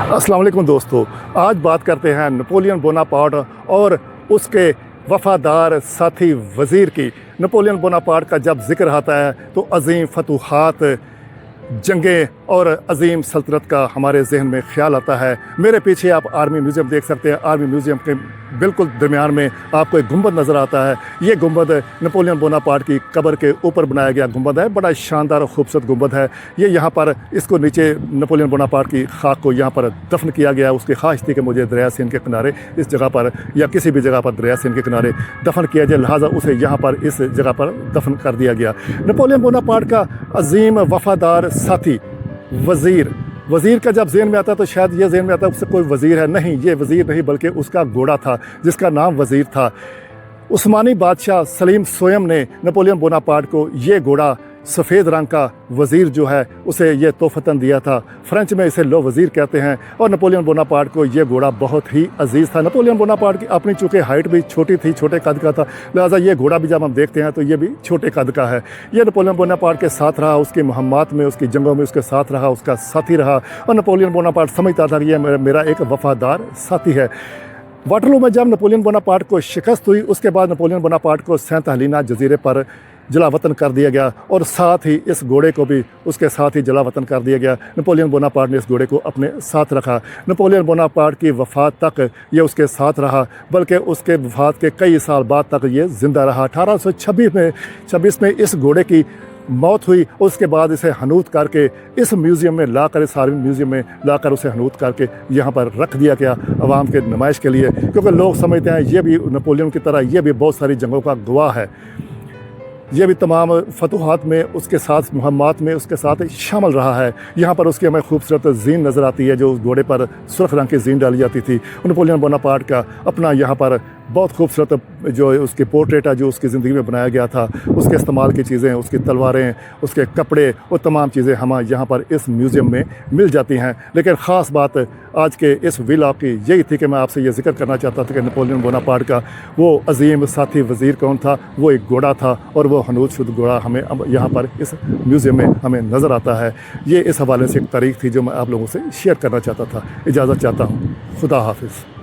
अस्सलाम वालेकुम दोस्तों, आज बात करते हैं नेपोलियन बोनापार्ट और उसके वफ़ादार साथी वज़ीर की। नेपोलियन बोनापार्ट का जब ज़िक्र आता है तो अज़ीम फतूहात, जंगें और अज़ीम सल्तनत का हमारे जहन में ख्याल आता है। मेरे पीछे आप आर्मी म्यूज़ियम देख सकते हैं। आर्मी म्यूज़ियम के बिल्कुल दरमियान में आपको एक गुंबद नज़र आता है। ये गुंबद नेपोलियन बोनापार्ट की कब्र के ऊपर बनाया गया गुंबद है। बड़ा शानदार और खूबसूरत गुंबद है। ये यहाँ पर इसको नीचे नेपोलियन बोनापार्ट की खाक को यहाँ पर दफन किया गया। उसकी ख्वाहिश थी कि मुझे दरिया सिंध के किनारे इस जगह पर या किसी भी जगह पर दरिया सिंध के किनारे दफन किया जाए, लिहाजा उसे यहाँ पर इस जगह पर दफन कर दिया गया। नेपोलियन बोनापार्ट का अजीम वफ़ादार साथी वज़ीर का जब ज़हन में आता है तो शायद ये ज़हन में आता है उससे कोई वज़ीर है। नहीं, ये वज़ीर नहीं बल्कि उसका घोड़ा था जिसका नाम वज़ीर था। उस्मानी बादशाह सलीम सोयम ने नेपोलियन बोनापार्ट को ये घोड़ा सफ़ेद रंग का वज़ीर जो है उसे ये तोहफ़तन दिया था। फ़्रेंच में इसे लो वज़ीर कहते हैं। और नेपोलियन बोनापार्ट को ये घोड़ा बहुत ही अजीज़ था। नेपोलियन बोनापार्ट की अपनी चूँकि हाइट भी छोटी थी, छोटे कद का था, लिहाजा ये घोड़ा भी जब हम देखते हैं तो ये भी छोटे कद का है। ये नेपोलियन बोनापार्ट के साथ रहा, उसकी मुहम्मत में, उसकी जंगों में उसके साथ रहा, उसका साथी रहा। और नेपोलियन बोनापार्ट समझता था कि ये मेरा एक वफ़ादार साथी है। वाटरलू में जब नेपोलियन बोनापार्ट को शिकस्त हुई, उसके बाद नेपोलियन बोनापार्ट को सेंट हेलेना जजीरे पर जलावतन कर दिया गया और साथ ही इस घोड़े को भी उसके साथ ही जलावतन कर दिया गया। नेपोलियन बोनापार्ट ने इस घोड़े को अपने साथ रखा। नेपोलियन बोनापार्ट की वफ़ात तक ये उसके साथ रहा, बल्कि उसके वफ़ात के कई साल बाद तक ये ज़िंदा रहा। 1826 में इस घोड़े की मौत हुई। उसके बाद इसे हनूत करके इस म्यूज़ियम में लाकर, इस आर्मी म्यूज़ियम में लाकर उसे हनूत करके यहाँ पर रख दिया गया आवाम के नुमाइश के लिए, क्योंकि लोग समझते हैं ये भी नेपोलियन की तरह ये भी बहुत सारी जंगों का गवाह है। ये भी तमाम फतूहात में उसके साथ, मुहम्मत में उसके साथ शामिल रहा है। यहाँ पर उसकी हमें खूबसूरत जीन नज़र आती है जो उस घोड़े पर सुर्ख रंग की जीन डाली जाती थी। नेपोलियन बोनापार्ट का अपना यहाँ पर बहुत खूबसूरत जो उसकी पोर्ट्रेट है जो उसकी ज़िंदगी में बनाया गया था, उसके इस्तेमाल की चीज़ें, उसकी तलवारें, उसके कपड़े, वो तमाम चीज़ें हमें यहाँ पर इस म्यूज़ियम में मिल जाती हैं। लेकिन ख़ास बात आज के इस व्लॉग की यही थी कि मैं आपसे ये जिक्र करना चाहता था कि नेपोलियन बोनापार्ट का वो अजीम साथी वज़ीर कौन था। वो एक घोड़ा था और वो हनूत शुद्ध घोड़ा हमें अब यहाँ पर इस म्यूज़ियम में हमें नज़र आता है। ये इस हवाले से एक तारीख़ थी जो मैं आप लोगों से शेयर करना चाहता था। इजाज़त चाहता हूँ। खुदा हाफिज़।